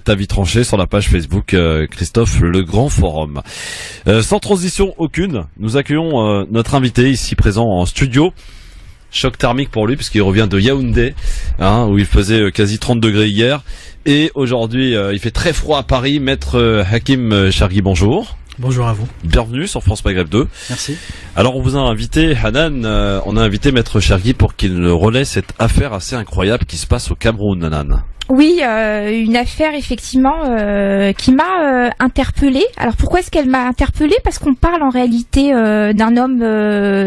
avis tranché sur la page Facebook Christophe Le Grand Forum. Sans transition aucune, nous accueillons notre invité ici présent en studio. Choc thermique pour lui puisqu'il revient de Yaoundé, où il faisait quasi 30 degrés hier. Et aujourd'hui, il fait très froid à Paris. Maître Hakim Chergui, bonjour. Bonjour à vous. Bienvenue sur France Maghreb 2. Merci. Alors on vous a invité, Hanan, on a invité Maître Chergui pour qu'il nous relaie cette affaire assez incroyable qui se passe au Cameroun, Hanan. Oui, une affaire effectivement qui m'a interpellée. Alors pourquoi est-ce qu'elle m'a interpellée ? Parce qu'on parle en réalité d'un homme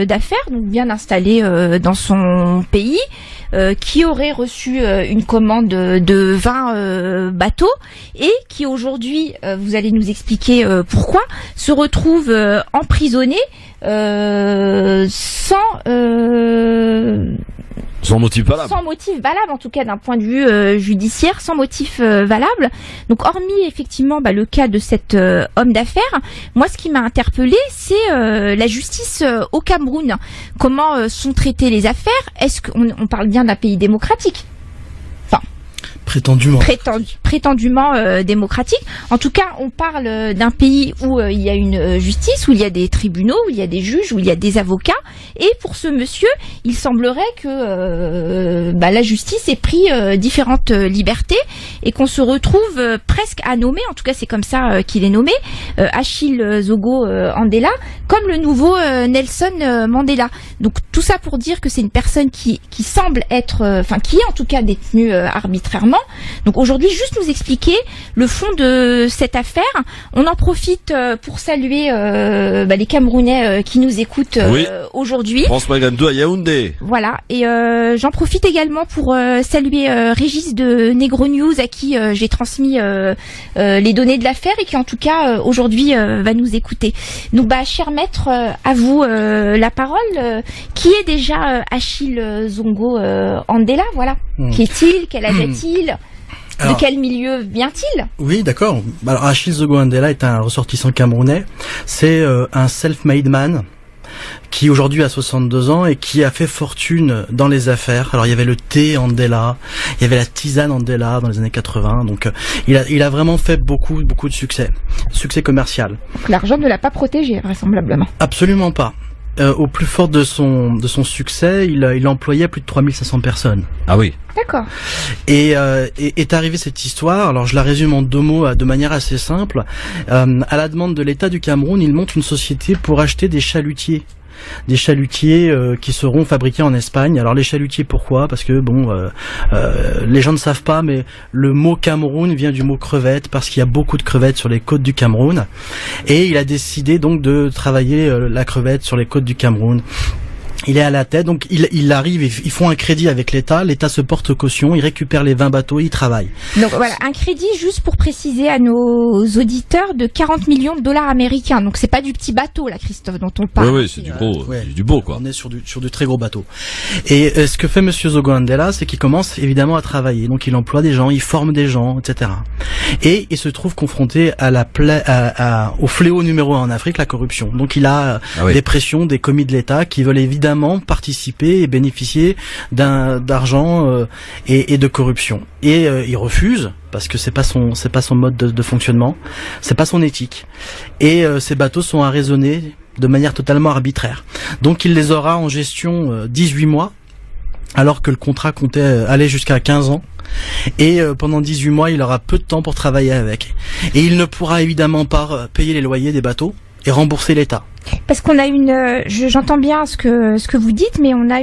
d'affaires, donc bien installé dans son pays, qui aurait reçu une commande de 20 bateaux et qui aujourd'hui, vous allez nous expliquer pourquoi, se retrouve emprisonné sans motif valable. Sans motif valable, en tout cas d'un point de vue judiciaire, sans motif valable. Donc hormis effectivement le cas de cet homme d'affaires, moi ce qui m'a interpellée, c'est la justice au Cameroun. Comment sont traitées les affaires ? Est-ce qu'on parle bien d'un pays démocratique ? Prétendument démocratique. En tout cas, on parle d'un pays où il y a une justice, où il y a des tribunaux, où il y a des juges, où il y a des avocats. Et pour ce monsieur, il semblerait que la justice ait pris différentes libertés et qu'on se retrouve presque à nommer, en tout cas c'est comme ça qu'il est nommé, Achille Zogo Andela, comme le nouveau Nelson Mandela. Donc tout ça pour dire que c'est une personne qui semble être, qui est en tout cas détenue arbitrairement. Donc aujourd'hui, juste nous expliquer le fond de cette affaire. On en profite pour saluer les Camerounais qui nous écoutent aujourd'hui. France Maghreb 2 à Yaoundé. Voilà, et j'en profite également pour saluer Régis de Negro News à qui j'ai transmis les données de l'affaire et qui en tout cas aujourd'hui va nous écouter. Donc cher maître, à vous la parole. Qui est déjà Achille Zongo Andela, voilà. Qui est-il ? Quel âge a-t-il ? De quel milieu vient-il ? Oui, d'accord. Alors Achille Zogo Andela est un ressortissant camerounais. C'est un self-made man qui aujourd'hui a 62 ans et qui a fait fortune dans les affaires. Alors il y avait le thé Andela, il y avait la tisane Andela dans les années 80. Donc il a vraiment fait beaucoup de succès commercial. L'argent ne l'a pas protégé vraisemblablement. Absolument pas. Au plus fort de son succès, il employait plus de 3500 personnes. Ah oui. D'accord. Et est arrivée cette histoire, alors je la résume en 2 mots de manière assez simple. À la demande de l'État du Cameroun, il monte une société pour acheter des chalutiers. Des chalutiers qui seront fabriqués en Espagne. Alors les chalutiers, pourquoi ? Parce que les gens ne savent pas, mais le mot Cameroun vient du mot crevette, parce qu'il y a beaucoup de crevettes sur les côtes du Cameroun. Et il a décidé donc de travailler la crevette sur les côtes du Cameroun. Il est à la tête, donc il arrive, ils font un crédit avec l'État se porte caution, il récupère les 20 bateaux, il travaille. Donc voilà, un crédit, juste pour préciser à nos auditeurs, de 40 millions de dollars américains. Donc c'est pas du petit bateau là, Christophe, dont on parle. Oui, c'est du gros, du beau quoi. On est sur du très gros bateau. Et ce que fait monsieur Zogo Andela, c'est qu'il commence évidemment à travailler. Donc il emploie des gens, il forme des gens, etc. Et il se trouve confronté au fléau numéro 1 en Afrique, la corruption. Donc il a des pressions des commis de l'État qui veulent évidemment participer et bénéficier d'argent et de corruption. Et il refuse parce que c'est pas son mode de fonctionnement, c'est pas son éthique. Et ces bateaux sont arraisonnés de manière totalement arbitraire. Donc il les aura en gestion 18 mois, alors que le contrat comptait aller jusqu'à 15 ans. Et pendant 18 mois, il aura peu de temps pour travailler avec. Et il ne pourra évidemment pas payer les loyers des bateaux et rembourser l'État. Parce qu'on a j'entends bien ce que vous dites, mais on a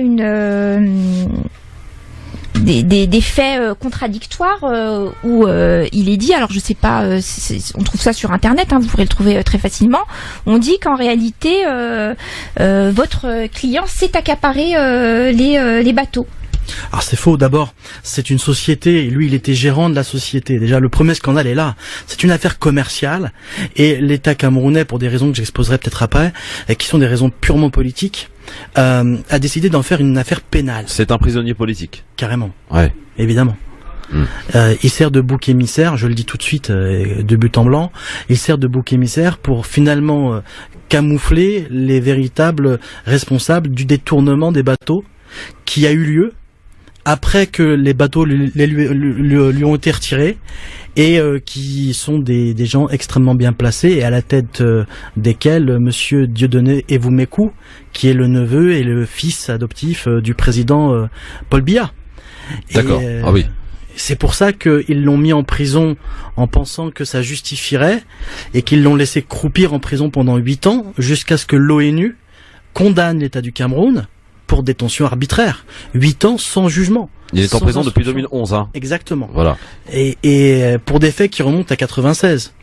des faits contradictoires où il est dit, alors je sais pas, on trouve ça sur internet, vous pourrez le trouver très facilement. On dit qu'en réalité votre client s'est accaparé les bateaux. Alors c'est faux, d'abord, c'est une société, et lui il était gérant de la société. Déjà le premier scandale est là, c'est une affaire commerciale, et l'État camerounais, pour des raisons que j'exposerai peut-être après, et qui sont des raisons purement politiques, a décidé d'en faire une affaire pénale. C'est un prisonnier politique. Carrément. Ouais. Évidemment. Il sert de bouc émissaire, je le dis tout de suite, de but en blanc, il sert de bouc émissaire pour finalement camoufler les véritables responsables du détournement des bateaux qui a eu lieu après que les bateaux lui ont été retirés et qui sont des gens extrêmement bien placés et à la tête desquels Monsieur Dieudonné Evoumekou, qui est le neveu et le fils adoptif du président Paul Biya. D'accord. Ah oui. C'est pour ça qu'ils l'ont mis en prison en pensant que ça justifierait et qu'ils l'ont laissé croupir en prison pendant 8 ans jusqu'à ce que l'ONU condamne l'État du Cameroun pour détention arbitraire. 8 ans sans jugement. Il est en prison depuis 2011, hein. Exactement. Voilà. Et pour des faits qui remontent à 96.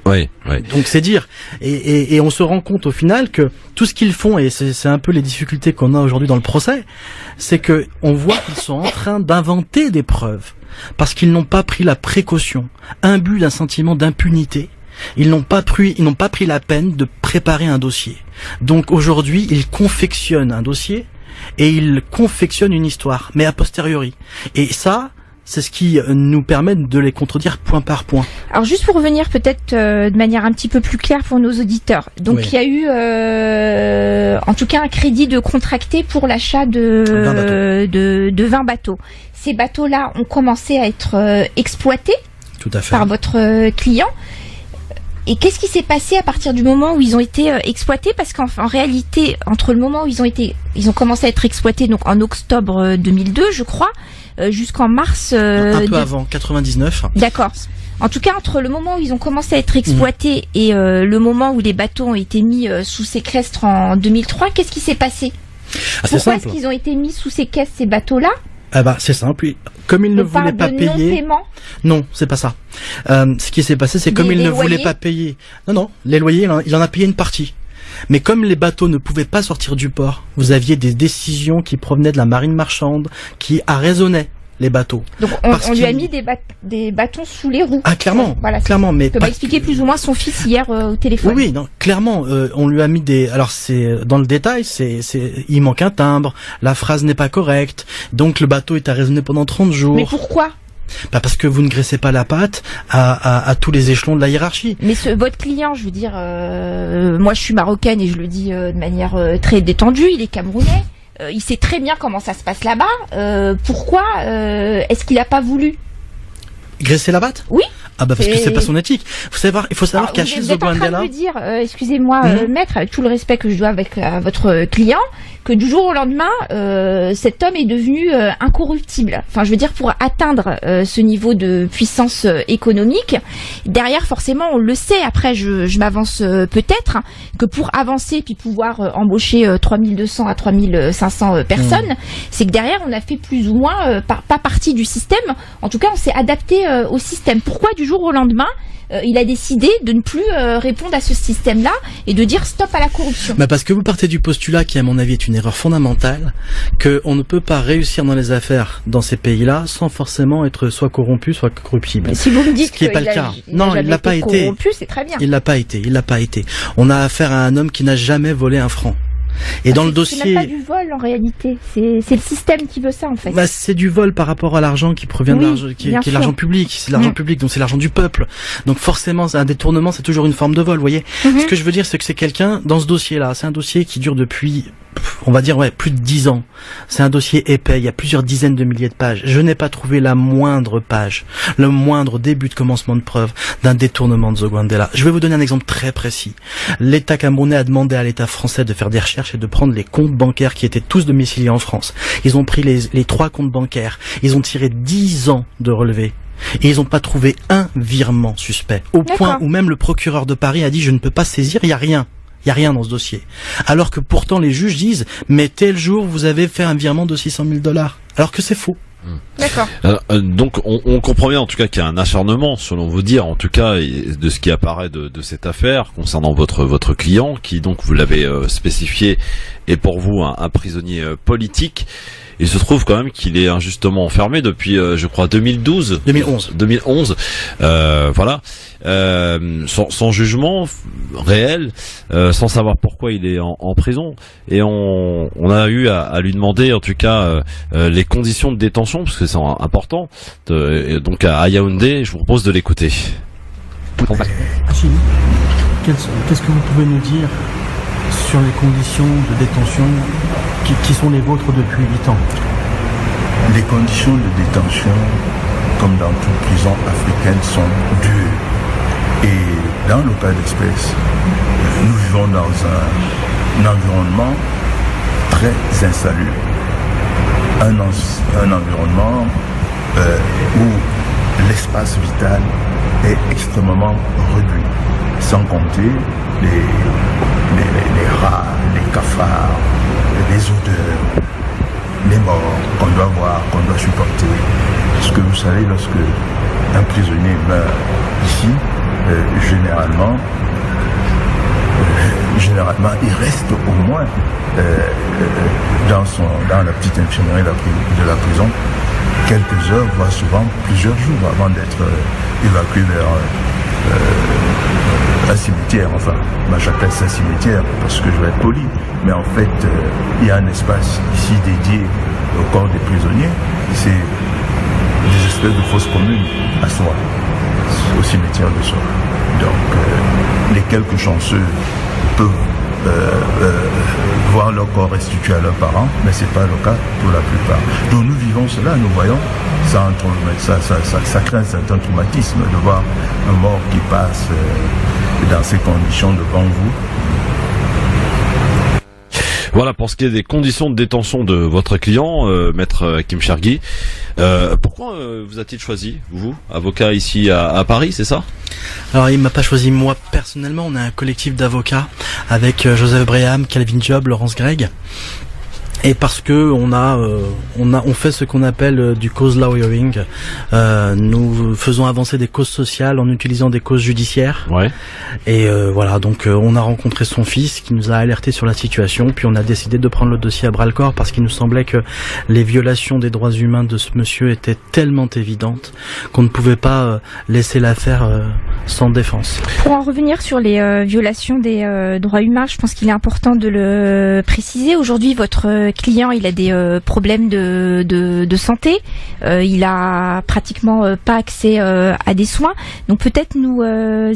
Oui, oui. Donc c'est dire. Et on se rend compte au final que tout ce qu'ils font, et c'est un peu les difficultés qu'on a aujourd'hui dans le procès, c'est que on voit qu'ils sont en train d'inventer des preuves. Parce qu'ils n'ont pas pris la précaution, imbus d'un sentiment d'impunité. Ils n'ont pas pris la peine de préparer un dossier. Donc aujourd'hui, ils confectionnent un dossier et ils confectionnent une histoire, mais a posteriori. Et ça, c'est ce qui nous permet de les contredire point par point. Alors juste pour revenir peut-être de manière un petit peu plus claire pour nos auditeurs. Donc Oui. il y a eu en tout cas un crédit de contracté pour l'achat de 20 bateaux. Ces bateaux-là ont commencé à être exploités Tout à fait. par votre client. Et qu'est-ce qui s'est passé à partir du moment où ils ont été exploités? Parce qu'en réalité, entre le moment où ils ont commencé à être exploités, donc en octobre 2002, je crois, jusqu'en mars. Un peu avant, 99. D'accord. En tout cas, entre le moment où ils ont commencé à être exploités et le moment où les bateaux ont été mis sous séquestre en 2003, qu'est-ce qui s'est passé? Pourquoi est-ce qu'ils ont été mis sous séquestre, ces bateaux-là? Ah bah c'est simple. Comme ils ne voulaient pas payer. Non-paiement. Non, c'est pas ça. Ce qui s'est passé, c'est comme ils ne voulaient pas payer. Non, les loyers, il en a payé une partie. Mais comme les bateaux ne pouvaient pas sortir du port, vous aviez des décisions qui provenaient de la marine marchande qui arraisonnaient les bateaux. Donc on lui a mis des bâtons sous les roues. Ah clairement, voilà, clairement, mais peut m'expliquer plus ou moins son fils hier au téléphone. Oui, non, clairement, on lui a mis des. Alors c'est dans le détail, il manque un timbre, la phrase n'est pas correcte, donc le bateau est arraisonné pendant 30 jours. Mais pourquoi? Bah parce que vous ne graissez pas la patte à tous les échelons de la hiérarchie. Mais votre client, je veux dire, moi je suis marocaine et je le dis de manière très détendue, il est camerounais. Il sait très bien comment ça se passe là-bas. Pourquoi est-ce qu'il n'a pas voulu graisser la batte? Oui. Ah bah parce que c'est pas son éthique. Il faut savoir qu'Achille Zogandela... Vous êtes en train de me dire, excusez-moi maître, avec tout le respect que je dois à votre client, que du jour au lendemain, cet homme est devenu incorruptible. Enfin, je veux dire, pour atteindre ce niveau de puissance économique, derrière, forcément, on le sait, après, je m'avance peut-être, que pour avancer puis pouvoir embaucher 3200 à 3500 personnes, c'est que derrière, on a fait plus ou moins pas partie du système. En tout cas, on s'est adapté au système. Pourquoi du jour au lendemain, il a décidé de ne plus répondre à ce système-là et de dire stop à la corruption? Bah parce que vous partez du postulat qui, à mon avis, est une erreur fondamentale, que on ne peut pas réussir dans les affaires dans ces pays-là sans forcément être soit corrompu, soit corruptible. Mais si vous me dites ce qui n'est pas le cas. Non, il l'a pas été. Corrompu, c'est très bien. Il l'a pas été. On a affaire à un homme qui n'a jamais volé un franc. Et dans le dossier, c'est même pas du vol en réalité, c'est le système qui veut ça en fait. Bah c'est du vol par rapport à l'argent qui provient de l'argent, qui est l'argent public, c'est l'argent public, donc c'est l'argent du peuple. Donc forcément, un détournement, c'est toujours une forme de vol, vous voyez. Ce que je veux dire, c'est que c'est quelqu'un dans ce dossier-là, c'est un dossier qui dure depuis, on va dire plus de 10 ans. C'est un dossier épais, il y a plusieurs dizaines de milliers de pages. Je n'ai pas trouvé la moindre page, le moindre début de commencement de preuve d'un détournement de Zogandela. Je vais vous donner un exemple très précis. L'État camerounais a demandé à l'État français de faire des recherches et de prendre les comptes bancaires qui étaient tous domiciliés en France. Ils ont pris les 3 comptes bancaires, ils ont tiré 10 ans de relevés. Et ils n'ont pas trouvé un virement suspect. Au point où même le procureur de Paris a dit je ne peux pas saisir, il n'y a rien. Il n'y a rien dans ce dossier. Alors que pourtant les juges disent mais tel jour vous avez fait un virement de $600,000. Alors que c'est faux. D'accord. Donc on comprend bien en tout cas qu'il y a un acharnement, selon vos dires, en tout cas de ce qui apparaît de cette affaire concernant votre client, qui donc vous l'avez spécifié est pour vous un prisonnier politique. Il se trouve quand même qu'il est injustement enfermé depuis, je crois, 2011. Voilà, sans jugement réel, sans savoir pourquoi il est en prison. Et on a eu à lui demander, en tout cas, les conditions de détention, parce que c'est important. Donc à Yaoundé, je vous propose de l'écouter. Achille, qu'est-ce que vous pouvez nous dire sur les conditions de détention qui sont les vôtres depuis 8 ans? Les conditions de détention comme dans toute prison africaine, sont dures. Et dans le cas d'espèce, nous vivons dans un environnement très insalubre. Un environnement où l'espace vital est extrêmement réduit, sans compter les rats, les cafards, les odeurs, les morts qu'on doit voir, qu'on doit supporter. Parce que vous savez, lorsque un prisonnier meurt ici, généralement, il reste au moins dans la petite infirmerie de la prison quelques heures, voire souvent plusieurs jours avant d'être évacué vers un cimetière. Enfin, moi j'appelle ça cimetière parce que je vais être poli, mais en fait il y a un espace ici dédié au corps des prisonniers. C'est des espèces de fosses communes à soi, au cimetière de soi. Donc les quelques chanceux peuvent voir leur corps restitué à leurs parents, mais ce n'est pas le cas pour la plupart. Donc nous vivons cela, nous voyons, ça crée un certain traumatisme de voir un mort qui passe dans ces conditions devant vous. Voilà pour ce qui est des conditions de détention de votre client, maître Hakim Chergui. Pourquoi vous a-t-il choisi, vous, avocat ici à Paris, c'est ça? Alors il m'a pas choisi moi personnellement, on a un collectif d'avocats avec Joseph Breham, Calvin Job, Laurence Gregg. Et parce que on fait ce qu'on appelle du cause lawyering, nous faisons avancer des causes sociales en utilisant des causes judiciaires. Ouais. Et voilà, donc on a rencontré son fils qui nous a alerté sur la situation, puis on a décidé de prendre le dossier à bras le corps parce qu'il nous semblait que les violations des droits humains de ce monsieur étaient tellement évidentes qu'on ne pouvait pas laisser l'affaire sans défense. Pour en revenir sur les violations des droits humains, je pense qu'il est important de le préciser. Aujourd'hui, votre client, il a des problèmes de santé, il a pratiquement pas accès à des soins. Donc peut-être nous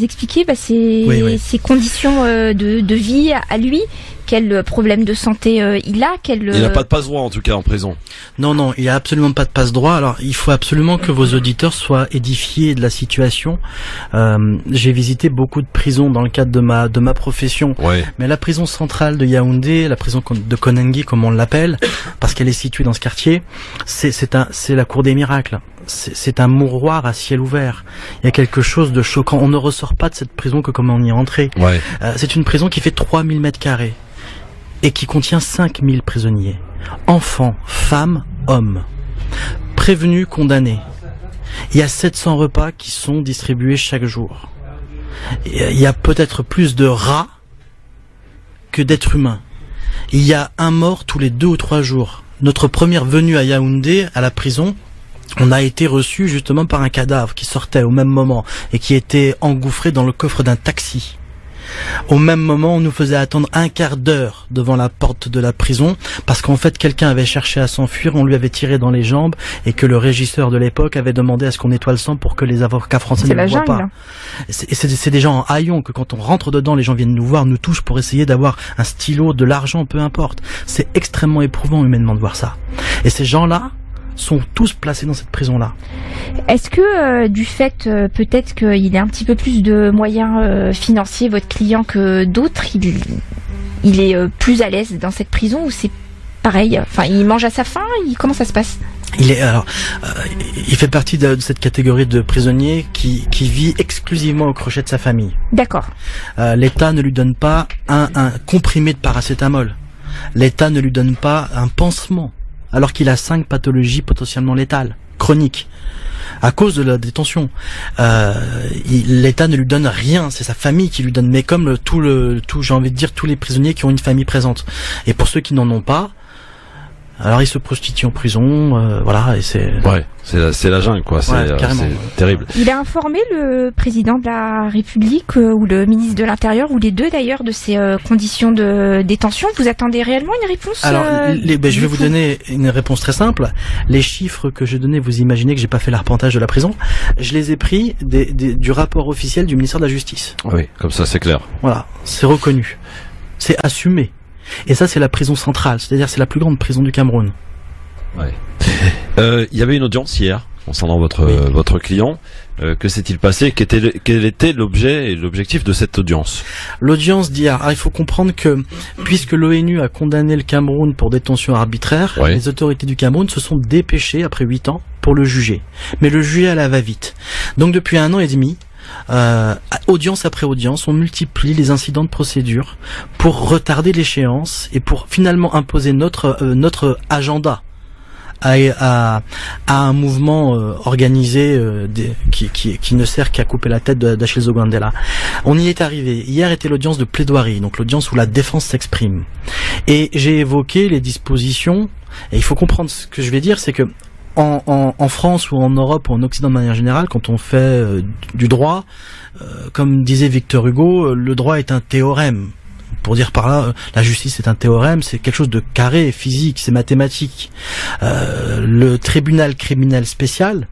expliquer ses conditions de vie à lui. Quel problème de santé il a, Il n'a pas de passe-droit en tout cas en prison. Non, il n'y a absolument pas de passe-droit. Alors, il faut absolument que vos auditeurs soient édifiés de la situation. J'ai visité beaucoup de prisons dans le cadre de ma profession. Ouais. Mais la prison centrale de Yaoundé, la prison de Konengi, comme on l'appelle, parce qu'elle est située dans ce quartier, c'est la cour des miracles. C'est un mouroir à ciel ouvert. Il y a quelque chose de choquant. On ne ressort pas de cette prison que comme on y est rentré. Ouais. C'est une prison qui fait 3000 mètres carrés et qui contient 5000 prisonniers. Enfants, femmes, hommes. Prévenus, condamnés. Il y a 700 repas qui sont distribués chaque jour. Il y a peut-être plus de rats que d'êtres humains. Il y a un mort tous les 2 ou 3 jours. Notre première venue à Yaoundé, à la prison, on a été reçu justement par un cadavre qui sortait au même moment et qui était engouffré dans le coffre d'un taxi. Au même moment, on nous faisait attendre un quart d'heure devant la porte de la prison parce qu'en fait, quelqu'un avait cherché à s'enfuir, on lui avait tiré dans les jambes et que le régisseur de l'époque avait demandé à ce qu'on nettoie le sang pour que les avocats français ne le voient pas. C'est des gens en haillons que quand on rentre dedans, les gens viennent nous voir, nous touchent pour essayer d'avoir un stylo, de l'argent, peu importe. C'est extrêmement éprouvant humainement de voir ça. Et ces gens-là sont tous placés dans cette prison-là. Est-ce que du fait peut-être qu'il ait un petit peu plus de moyens financiers, votre client, que d'autres, il est plus à l'aise dans cette prison, ou c'est pareil? Enfin, il mange à sa faim? Comment ça se passe? Il fait partie de cette catégorie de prisonniers qui vit exclusivement au crochet de sa famille. D'accord. L'État ne lui donne pas un comprimé de paracétamol. L'État ne lui donne pas un pansement, alors qu'il a 5 pathologies potentiellement létales, chroniques, à cause de la détention. L'État ne lui donne rien, c'est sa famille qui lui donne, mais comme j'ai envie de dire, tous les prisonniers qui ont une famille présente. Et pour ceux qui n'en ont pas, alors ils se prostituent en prison, voilà, et c'est... Ouais, c'est la jungle, quoi, c'est terrible. Il a informé le président de la République ou le ministre de l'Intérieur, ou les deux d'ailleurs, de ces conditions de détention. Vous attendez réellement une réponse? Alors, je vais vous donner une réponse très simple. Les chiffres que je donnais, vous imaginez que j'ai pas fait l'arpentage de la prison. Je les ai pris du rapport officiel du ministère de la Justice. Oui, comme ça c'est clair. Voilà, c'est reconnu. C'est assumé. Et ça, c'est la prison centrale, c'est-à-dire c'est la plus grande prison du Cameroun. Ouais. Il y avait une audience hier concernant votre client. Que s'est-il passé? Quel était l'objet et l'objectif de cette audience? L'audience d'hier. Il faut comprendre que, puisque l'ONU a condamné le Cameroun pour détention arbitraire, Ouais. les autorités du Cameroun se sont dépêchées, après 8 ans, pour le juger. Mais le juger à la va-vite. Donc depuis 1 an et demi, audience après audience, on multiplie les incidents de procédure pour retarder l'échéance et pour finalement imposer notre agenda à un mouvement organisé qui ne sert qu'à couper la tête d'Achille Zogandela. On y est arrivé. Hier était l'audience de plaidoirie, donc l'audience où la défense s'exprime. Et j'ai évoqué les dispositions, et il faut comprendre ce que je vais dire, c'est que en France ou en Europe ou en Occident de manière générale, quand on fait du droit, comme disait Victor Hugo, le droit est un théorème. Pour dire par là, la justice est un théorème, c'est quelque chose de carré, physique, c'est mathématique. Le tribunal criminel spécial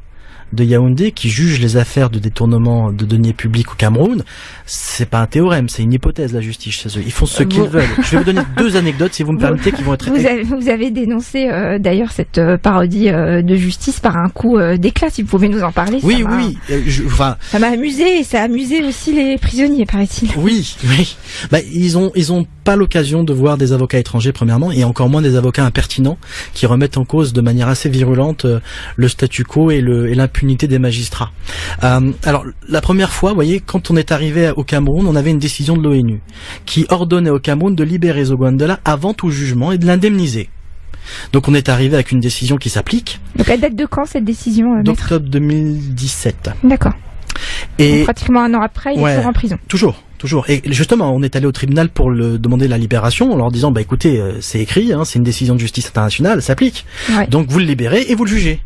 de Yaoundé, qui juge les affaires de détournement de deniers publics au Cameroun, c'est pas un théorème, c'est une hypothèse, la justice chez eux. Ils font ce qu'ils veulent. Je vais vous donner 2 anecdotes, si vous me permettez, qui vont être... Vous avez dénoncé d'ailleurs cette parodie de justice par un coup d'éclat, si vous pouvez nous en parler. Oui. Ça m'a amusé et ça a amusé aussi les prisonniers, paraît-il. Oui. Ils ont pas l'occasion de voir des avocats étrangers, premièrement, et encore moins des avocats impertinents qui remettent en cause de manière assez virulente le statu quo et l'impunité des magistrats. Alors, la première fois, vous voyez, quand on est arrivé au Cameroun, on avait une décision de l'ONU qui ordonnait au Cameroun de libérer Zogandela avant tout jugement et de l'indemniser. Donc on est arrivé avec une décision qui s'applique. Donc elle date de quand cette décision, maître? D'octobre 2017. D'accord. Et donc, pratiquement 1 an après, il est toujours en prison. Toujours. Et justement, on est allé au tribunal pour demander la libération en leur disant, écoutez, c'est écrit, c'est une décision de justice internationale, ça s'applique. Ouais. Donc vous le libérez et vous le jugez.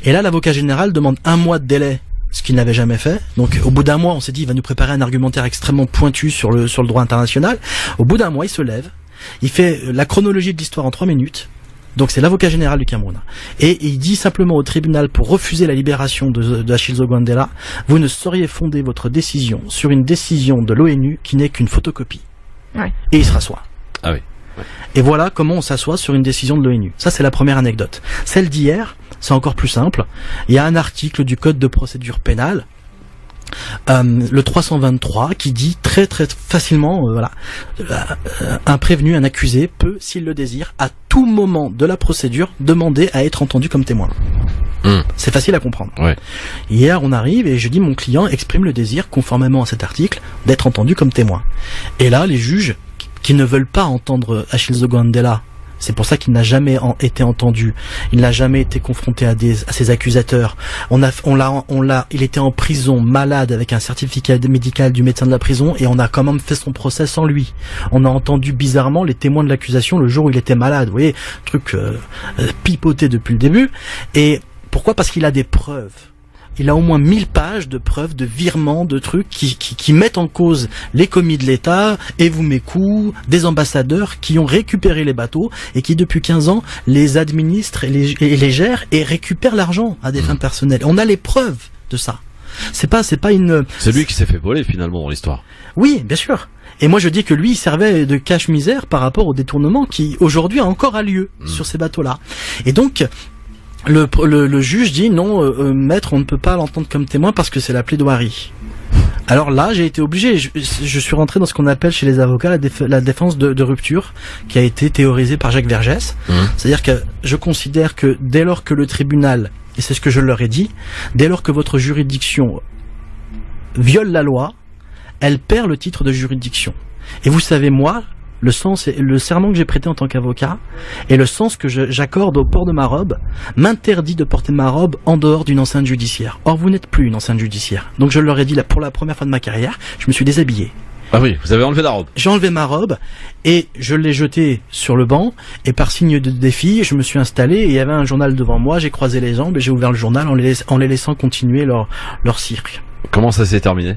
Et là, l'avocat général demande 1 mois de délai, ce qu'il n'avait jamais fait. Donc au bout d'1 mois, on s'est dit, il va nous préparer un argumentaire extrêmement pointu sur le droit international. Au bout d'1 mois, il se lève, il fait la chronologie de l'histoire en 3 minutes. Donc c'est l'avocat général du Cameroun. Et il dit simplement au tribunal, pour refuser la libération d'Achille Zogandela, vous ne sauriez fonder votre décision sur une décision de l'ONU qui n'est qu'une photocopie. Ouais. Et il se rassoit. Ah oui. Ouais. Et voilà comment on s'assoit sur une décision de l'ONU. Ça, c'est la première anecdote. Celle d'hier, c'est encore plus simple. Il y a un article du Code de procédure pénale, le 323, qui dit très très facilement, un prévenu, un accusé peut, s'il le désire, à tout moment de la procédure, demander à être entendu comme témoin. C'est facile à comprendre. Ouais. Hier, on arrive et je dis, mon client exprime le désir, conformément à cet article, d'être entendu comme témoin. Et là, les juges qui ne veulent pas entendre Achille Zogandela, c'est pour ça qu'il n'a jamais été entendu. Il n'a jamais été confronté à ses accusateurs. Il était en prison, malade, avec un certificat médical du médecin de la prison, et on a quand même fait son procès sans lui. On a entendu bizarrement les témoins de l'accusation le jour où il était malade. Vous voyez, truc pipoté depuis le début. Et pourquoi? Parce qu'il a des preuves. Il a au moins 1000 pages de preuves, de virements, de trucs qui mettent en cause les commis de l'État, et vous mes coups, des ambassadeurs qui ont récupéré les bateaux et qui depuis 15 ans les administrent et les gèrent et récupèrent l'argent à des fins personnelles. On a les preuves de ça. C'est lui qui s'est fait voler finalement dans l'histoire. Oui, bien sûr. Et moi je dis que lui il servait de cache-misère par rapport au détournement qui aujourd'hui a encore lieu sur ces bateaux-là. Et donc le juge dit non, maître, on ne peut pas l'entendre comme témoin parce que c'est la plaidoirie. Alors là, j'ai été obligé, je suis rentré dans ce qu'on appelle chez les avocats la défense de rupture, qui a été théorisée par Jacques Vergès. C'est-à-dire que je considère que dès lors que le tribunal, et c'est ce que je leur ai dit, dès lors que votre juridiction viole la loi, elle perd le titre de juridiction. Et vous savez, moi, le serment que j'ai prêté en tant qu'avocat et le sens que j'accorde au port de ma robe m'interdit de porter ma robe en dehors d'une enceinte judiciaire. Or, vous n'êtes plus une enceinte judiciaire. Donc je leur ai dit, pour la première fois de ma carrière, je me suis déshabillé. Ah oui, vous avez enlevé la robe. J'ai enlevé ma robe et je l'ai jetée sur le banc, et par signe de défi, je me suis installé et il y avait un journal devant moi, j'ai croisé les jambes et j'ai ouvert le journal en les laissant continuer leur cirque. Comment ça s'est terminé?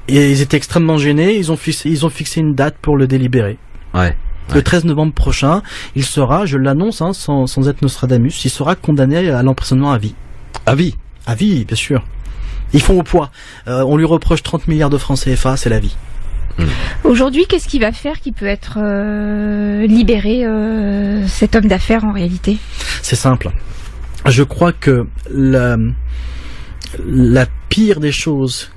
Et ils étaient extrêmement gênés, ils ont fixé une date pour le délibérer. Ouais. Le 13 novembre prochain, il sera, je l'annonce sans être Nostradamus, il sera condamné à l'emprisonnement à vie. À vie? À vie, bien sûr. Ils font au poids. On lui reproche 30 milliards de francs CFA, c'est la vie. Aujourd'hui, qu'est-ce qu'il va faire qui peut être libéré, cet homme d'affaires en réalité? C'est simple. je crois que la pire des choses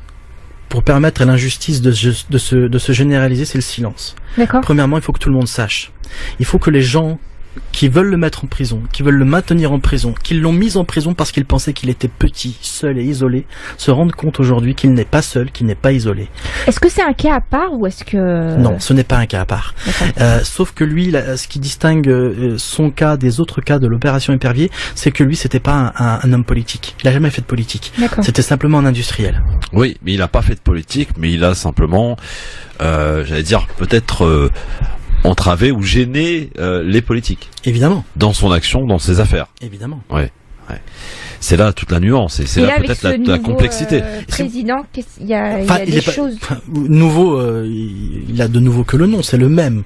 pour permettre à l'injustice de se généraliser, c'est le silence. D'accord. Premièrement, il faut que tout le monde sache. Il faut que les gens qui veulent le mettre en prison, qui veulent le maintenir en prison, qui l'ont mis en prison parce qu'ils pensaient qu'il était petit, seul et isolé, se rendent compte aujourd'hui qu'il n'est pas seul, qu'il n'est pas isolé. Est-ce que c'est un cas à part ou est-ce que... Non, ce n'est pas un cas à part. Sauf que lui, ce qui distingue son cas des autres cas de l'opération Épervier, c'est que lui, c'était pas un homme politique. Il a jamais fait de politique. D'accord. C'était simplement un industriel. Oui, mais il a pas fait de politique, mais il a simplement, j'allais dire, peut-être entravé ou gêné les politiques. Évidemment. Dans son action, dans ses affaires. Évidemment. Ouais. C'est là toute la nuance et c'est là peut-être la complexité. Président, il y a des choses. Nouveau, il a de nouveau que le nom, c'est le même.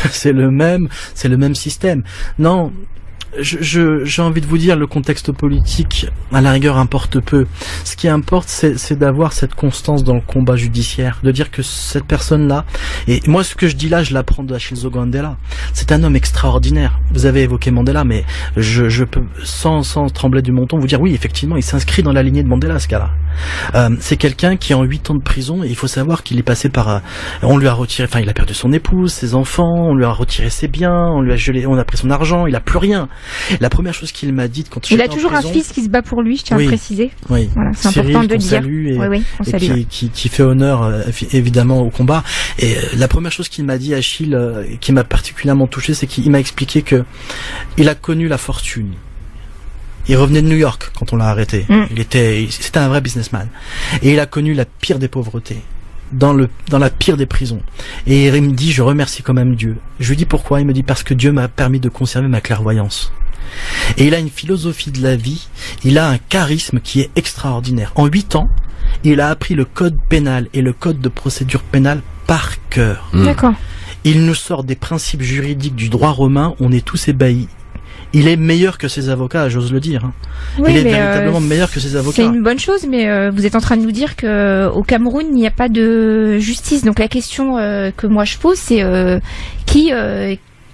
c'est le même système. Non. J'ai envie de vous dire, le contexte politique, à la rigueur, importe peu. Ce qui importe, c'est d'avoir cette constance dans le combat judiciaire, de dire que cette personne-là, et moi, ce que je dis là, je l'apprends de Achille Zogandela. C'est un homme extraordinaire. Vous avez évoqué Mandela, mais je peux, sans trembler du menton, vous dire, oui, effectivement, il s'inscrit dans la lignée de Mandela, ce cas-là. C'est quelqu'un qui, en 8 ans de prison, et il faut savoir qu'il est passé par, on lui a retiré, enfin, il a perdu son épouse, ses enfants, on lui a retiré ses biens, on lui a gelé, on a pris son argent, il a plus rien. La première chose qu'il m'a dit quand il a toujours un fils qui se bat pour lui, je tiens à préciser. Oui. Voilà, c'est Cyril, important de le dire. Salue et, oui, on salue, et qui fait honneur évidemment au combat. Et la première chose qu'il m'a dit, Achille, qui m'a particulièrement touché, c'est qu'il m'a expliqué que il a connu la fortune. Il revenait de New York quand on l'a arrêté. C'était un vrai businessman. Et il a connu la pire des pauvretés. Dans la pire des prisons. Et il me dit, je remercie quand même Dieu. Je lui dis pourquoi? Il me dit parce que Dieu m'a permis de conserver ma clairvoyance. Et il a une philosophie de la vie, il a un charisme qui est extraordinaire. En 8 ans, il a appris le code pénal et le code de procédure pénale par cœur. D'accord. Il nous sort des principes juridiques du droit romain, on est tous ébahis. Il est meilleur que ses avocats, j'ose le dire. Oui, il est véritablement meilleur que ses avocats. C'est une bonne chose, mais vous êtes en train de nous dire que au Cameroun, il n'y a pas de justice. Donc la question que moi je pose, c'est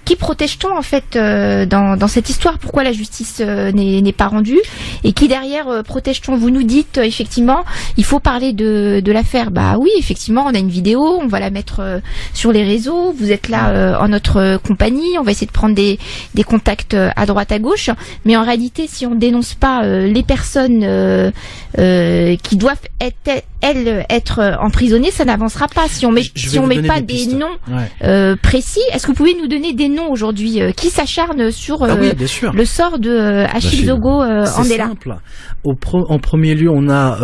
qui protège-t-on en fait dans cette histoire? Pourquoi la justice n'est pas rendue? Et qui derrière protège-t-on? Vous nous dites effectivement, il faut parler de l'affaire. Bah oui, effectivement, on a une vidéo, on va la mettre sur les réseaux. Vous êtes là en notre compagnie, on va essayer de prendre des contacts à droite à gauche. Mais en réalité, si on dénonce pas les personnes qui doivent être emprisonnées, ça n'avancera pas. Si on met pas des noms précis, est-ce que vous pouvez nous donner des noms aujourd'hui qui s'acharnent sur le sort de Achille Zogo C'est simple. En premier lieu, on a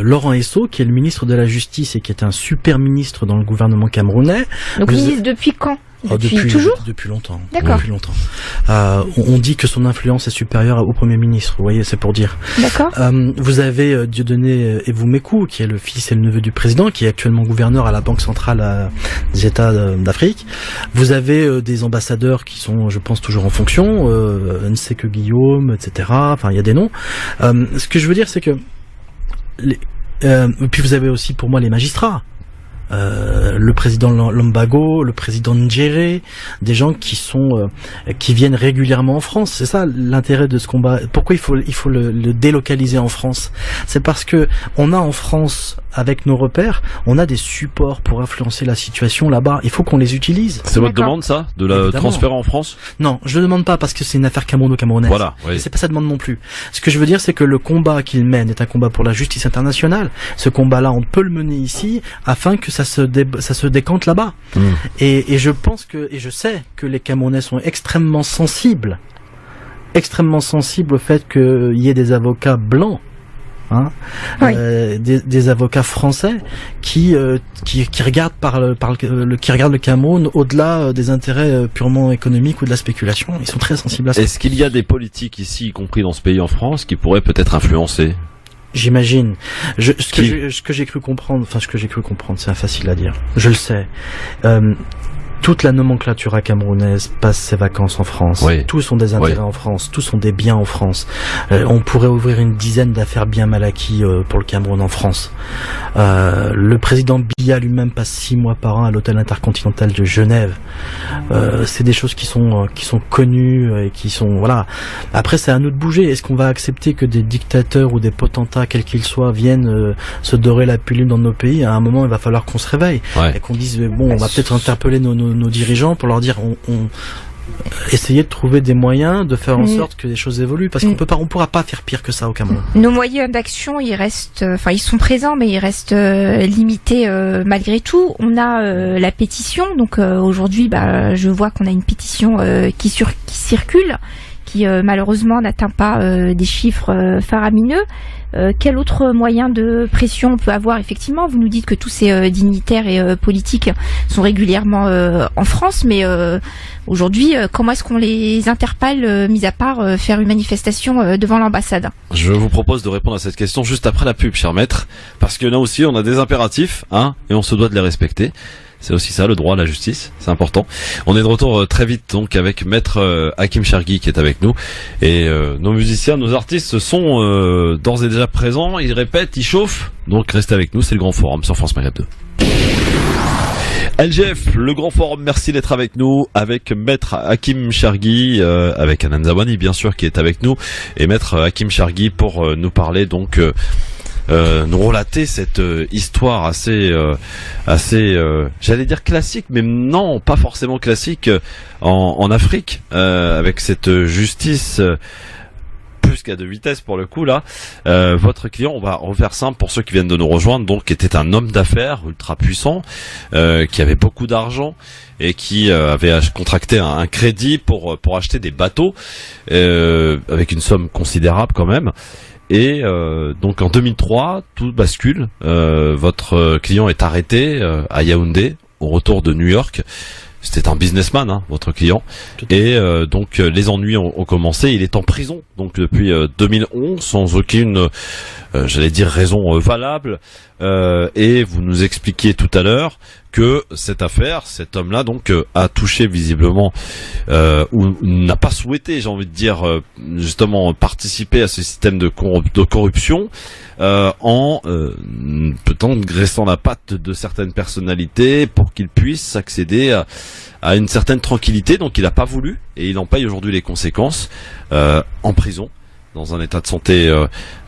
Laurent Esso, qui est le ministre de la Justice et qui est un super ministre dans le gouvernement camerounais. Donc ministre depuis quand? Depuis longtemps. D'accord. Depuis longtemps. On dit que son influence est supérieure au Premier ministre. Vous voyez, c'est pour dire. D'accord. Vous avez Dieudonné Evoumekou, qui est le fils et le neveu du président, qui est actuellement gouverneur à la Banque centrale des États d'Afrique. Vous avez des ambassadeurs qui sont, je pense, toujours en fonction. Nseke Guillaume, etc. Enfin, il y a des noms. Ce que je veux dire, c'est que puis vous avez aussi, pour moi, les magistrats. Le président Lombago, le président Ndjere, des gens qui viennent régulièrement en France. C'est ça l'intérêt de ce combat. Pourquoi il faut le délocaliser en France? C'est parce que on a en France, avec nos repères, on a des supports pour influencer la situation là-bas. Il faut qu'on les utilise. C'est votre demande, ça, de la transférer en France? Non, je ne demande pas parce que c'est une affaire camerouno-camerounaise. Voilà. Oui. C'est pas sa demande non plus. Ce que je veux dire, c'est que le combat qu'il mène est un combat pour la justice internationale. Ce combat-là, on peut le mener ici afin que ça se décante là-bas. Et je pense et je sais que les Camerounais sont extrêmement sensibles au fait qu'il y ait des avocats blancs, des avocats français qui regardent qui regardent le Cameroun au-delà des intérêts purement économiques ou de la spéculation. Ils sont très sensibles à ça. Est-ce qu'il y a des politiques ici, y compris dans ce pays en France, qui pourraient peut-être influencer? J'imagine. Ce que j'ai cru comprendre, c'est facile à dire. Je le sais. toute la nomenclature camerounaise passe ses vacances en France. Oui. Tous ont des intérêts en France, tous ont des biens en France. On pourrait ouvrir une dizaine d'affaires bien mal acquis pour le Cameroun en France. Le président Biya lui-même passe 6 mois par an à l'hôtel intercontinental de Genève. C'est des choses qui sont connues et qui sont voilà. Après, c'est à nous de bouger. Est-ce qu'on va accepter que des dictateurs ou des potentats, quels qu'ils soient, viennent se dorer la pilule dans nos pays? À un moment, il va falloir qu'on se réveille et qu'on dise bon, on va peut-être interpeller nos dirigeants pour leur dire essayer de trouver des moyens de faire en sorte que les choses évoluent, parce on pourra pas faire pire que ça au Cameroun. Nos moyens d'action, ils sont présents, mais ils restent limités malgré tout. On a la pétition, donc aujourd'hui, je vois qu'on a une pétition qui circule, qui malheureusement n'atteint pas des chiffres faramineux. Quel autre moyen de pression on peut avoir? Effectivement, vous nous dites que tous ces dignitaires et politiques sont régulièrement en France, mais aujourd'hui, comment est-ce qu'on les interpelle, mis à part faire une manifestation devant l'ambassade? Je vous propose de répondre à cette question juste après la pub, cher maître, parce que là aussi, on a des impératifs, et on se doit de les respecter. C'est aussi ça, le droit à la justice, c'est important. On est de retour très vite donc avec maître Hakim Chergui qui est avec nous. Et nos musiciens, nos artistes sont d'ores et déjà présents, ils répètent, ils chauffent. Donc restez avec nous, c'est le Grand Forum sur France Maghreb 2. LGF, le Grand Forum, merci d'être avec nous, avec maître Hakim Chergui, avec Anan Zawani bien sûr qui est avec nous, et maître Hakim Chergui pour nous parler donc... nous relater cette histoire assez j'allais dire classique, mais non, pas forcément classique en Afrique, avec cette justice plus qu'à 2 vitesses pour le coup là. Votre client, on va refaire simple pour ceux qui viennent de nous rejoindre, donc était un homme d'affaires ultra puissant, qui avait beaucoup d'argent et qui avait contracté un crédit pour acheter des bateaux, avec une somme considérable quand même. Et donc en 2003, tout bascule. Votre client est arrêté à Yaoundé, au retour de New York. C'était un businessman, votre client. Et donc les ennuis ont commencé. Il est en prison donc depuis 2011, sans aucune, j'allais dire, raison valable. Et vous nous expliquiez tout à l'heure que cette affaire, cet homme-là donc a touché visiblement ou n'a pas souhaité, j'ai envie de dire, justement participer à ce système de corruption en peut-être graissant la patte de certaines personnalités pour qu'ils puissent accéder à une certaine tranquillité. Donc il n'a pas voulu et il en paye aujourd'hui les conséquences en prison, dans un état de santé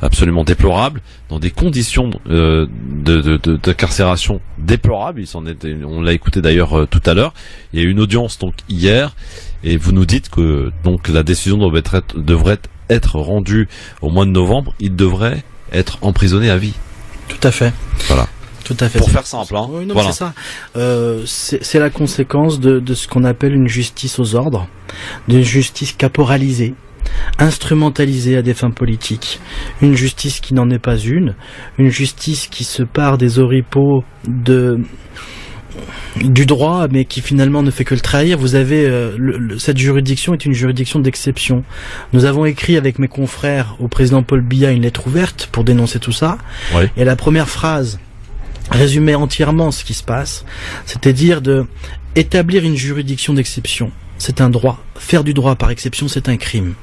absolument déplorable, dans des conditions d'incarcération déplorables. On l'a écouté d'ailleurs tout à l'heure. Il y a eu une audience donc hier, et vous nous dites que donc la décision devrait être rendue au mois de novembre. Il devrait être emprisonné à vie. Tout à fait. Voilà. Tout à fait. Pour faire simple, Oui, non, voilà. c'est ça. C'est la conséquence de ce qu'on appelle une justice aux ordres, d'une justice caporalisée, instrumentalisée à des fins politiques, une justice qui n'en est pas une justice qui se pare des oripeaux du droit, mais qui finalement ne fait que le trahir. Vous avez cette juridiction est une juridiction d'exception. Nous avons écrit avec mes confrères au président Paul Biya une lettre ouverte pour dénoncer tout ça. Oui. Et la première phrase résumait entièrement ce qui se passe, c'est-à-dire de établir une juridiction d'exception. C'est un droit. Faire du droit par exception, c'est un crime.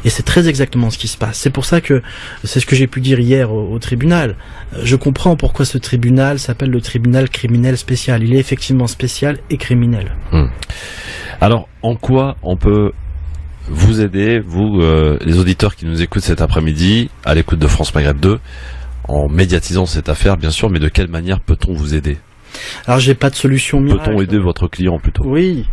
Et c'est très exactement ce qui se passe. C'est pour ça que, c'est ce que j'ai pu dire hier au tribunal. Je comprends pourquoi ce tribunal s'appelle le tribunal criminel spécial. Il est effectivement spécial et criminel. Alors, en quoi on peut vous aider, vous, les auditeurs qui nous écoutent cet après-midi, à l'écoute de France Maghreb 2, en médiatisant cette affaire, bien sûr, mais de quelle manière peut-on vous aider? Alors, j'ai pas de solution miracle. Peut-on aider votre client plutôt? Oui.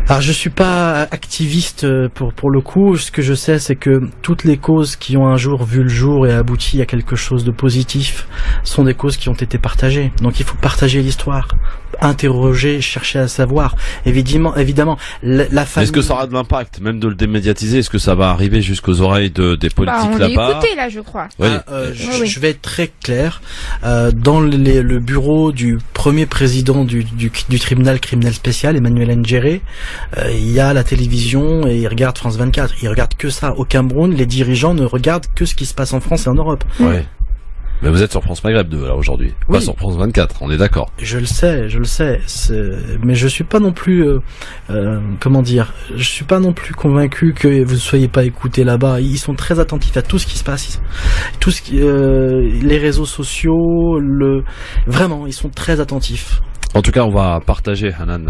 Alors je suis pas activiste pour le coup. Ce que je sais, c'est que toutes les causes qui ont un jour vu le jour et abouti à quelque chose de positif sont des causes qui ont été partagées. Donc il faut partager l'histoire, interroger, chercher à savoir. Évidemment, la famille... Est-ce que ça aura de l'impact, même de le démédiatiser? Est-ce que ça va arriver jusqu'aux oreilles des politiques on là-bas? On est écouté là, je crois. Oui. Je vais être très clair. Dans le bureau du premier président du tribunal criminel spécial, Emmanuel Njéré, il y a la télévision et il regarde France 24. Il regarde que ça. Au Cameroun, les dirigeants ne regardent que ce qui se passe en France et en Europe. Ouais. Mais vous êtes sur France Maghreb 2 là aujourd'hui, Oui. pas sur France 24, on est d'accord. Je le sais, mais je suis pas non plus, comment dire, je suis pas non plus convaincu que vous ne soyez pas écoutés là-bas. Ils sont très attentifs à tout ce qui se passe, tout ce qui, les réseaux sociaux, vraiment, ils sont très attentifs. En tout cas, on va partager, Hanan,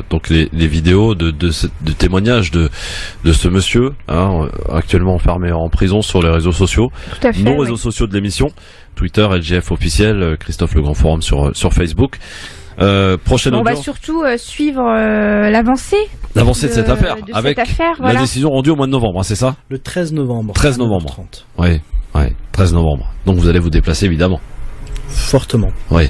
donc les vidéos de témoignages de ce monsieur, hein, actuellement enfermé en prison sur les réseaux sociaux, Tout à fait. nos réseaux sociaux de l'émission, Twitter, LGF officiel, Christophe Le Grand Forum sur Facebook. Prochaine On va audience, surtout suivre l'avancée l'avancée de cette affaire, de avec cette affaire, la voilà. décision rendue au mois de novembre, hein, c'est ça? Le 13 novembre. 13 novembre. 30. Oui, 13 novembre. Donc vous allez vous déplacer évidemment. Fortement. Oui.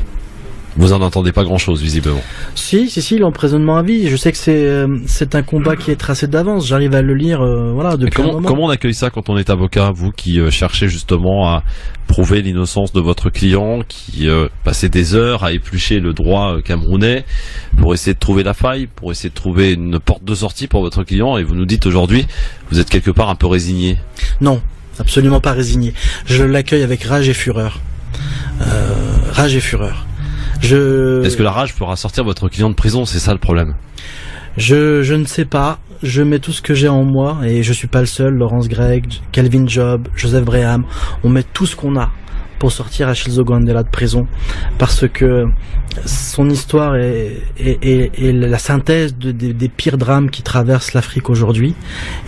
Vous en entendez pas grand-chose visiblement. Si, l'emprisonnement à vie. Je sais que c'est un combat qui est tracé d'avance. J'arrive à le lire, voilà, depuis un moment. Comment on accueille ça quand on est avocat, vous qui cherchez justement à prouver l'innocence de votre client, qui passez des heures à éplucher le droit camerounais pour essayer de trouver la faille, pour essayer de trouver une porte de sortie pour votre client, et vous nous dites aujourd'hui, vous êtes quelque part un peu résigné. Non, absolument pas résigné. Je l'accueille avec rage et fureur. Rage et fureur. Est-ce que la rage fera sortir votre client de prison? C'est ça le problème. Je ne sais pas. Je mets tout ce que j'ai en moi, et je suis pas le seul. Laurence Gregg, Calvin Job, Joseph Breham, on met tout ce qu'on a pour sortir Achille Zogandela de prison, parce que son histoire est la synthèse des pires drames qui traversent l'Afrique aujourd'hui,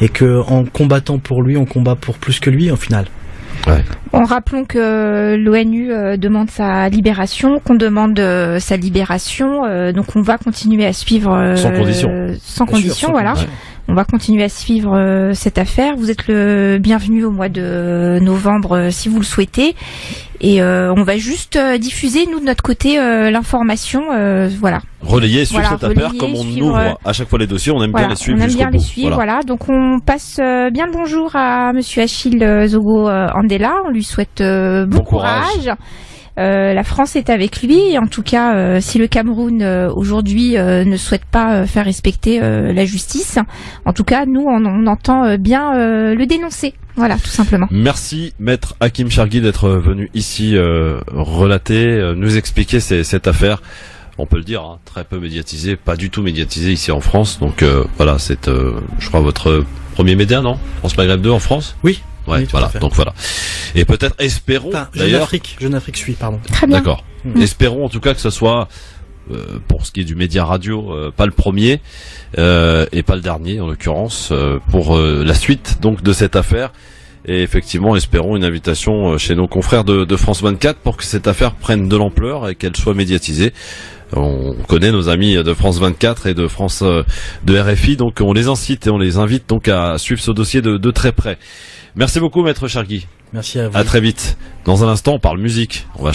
et que en combattant pour lui, on combat pour plus que lui au final. Ouais. Bon, rappelons que l'ONU demande sa libération, qu'on demande sa libération, donc on va continuer à suivre Sans condition. Sans Bien condition, sûr, voilà. condition. On va continuer à suivre cette affaire. Vous êtes le bienvenu au mois de novembre si vous le souhaitez. Et on va juste diffuser, nous, de notre côté, l'information. Voilà. Relayer, suivre Voilà, cette affaire, relayer, comme on suivre, ouvre à chaque fois les dossiers, on aime bien Voilà, les suivre on aime jusqu'au bien bout. les suivre, Voilà. voilà. Donc on passe bien le bonjour à Monsieur Achille Zogo Andela. On lui souhaite bon courage. La France est avec lui, et en tout cas, si le Cameroun aujourd'hui ne souhaite pas faire respecter la justice, en tout cas, nous, on entend bien le dénoncer. Voilà, tout simplement. Merci, maître Hakim Chargui, d'être venu ici relater, nous expliquer cette affaire. On peut le dire, hein, très peu médiatisée, pas du tout médiatisée ici en France. Donc voilà, c'est, je crois, votre premier média, non? France Maghreb 2 en France? Oui. Ouais, Oui, tout voilà. à fait. Donc voilà. Et peut-être espérons, Enfin, d'ailleurs. Jeune Afrique suit, pardon. Très bien. D'accord. Espérons en tout cas que ce soit, pour ce qui est du média radio, pas le premier et pas le dernier en l'occurrence, pour la suite donc de cette affaire. Et effectivement, espérons une invitation chez nos confrères de France 24 pour que cette affaire prenne de l'ampleur et qu'elle soit médiatisée. On connaît nos amis de France 24 et de France de RFI, donc on les incite et on les invite donc à suivre ce dossier de très près. Merci beaucoup, maître Chargui. Merci à vous. À très vite. Dans un instant, on parle musique. On va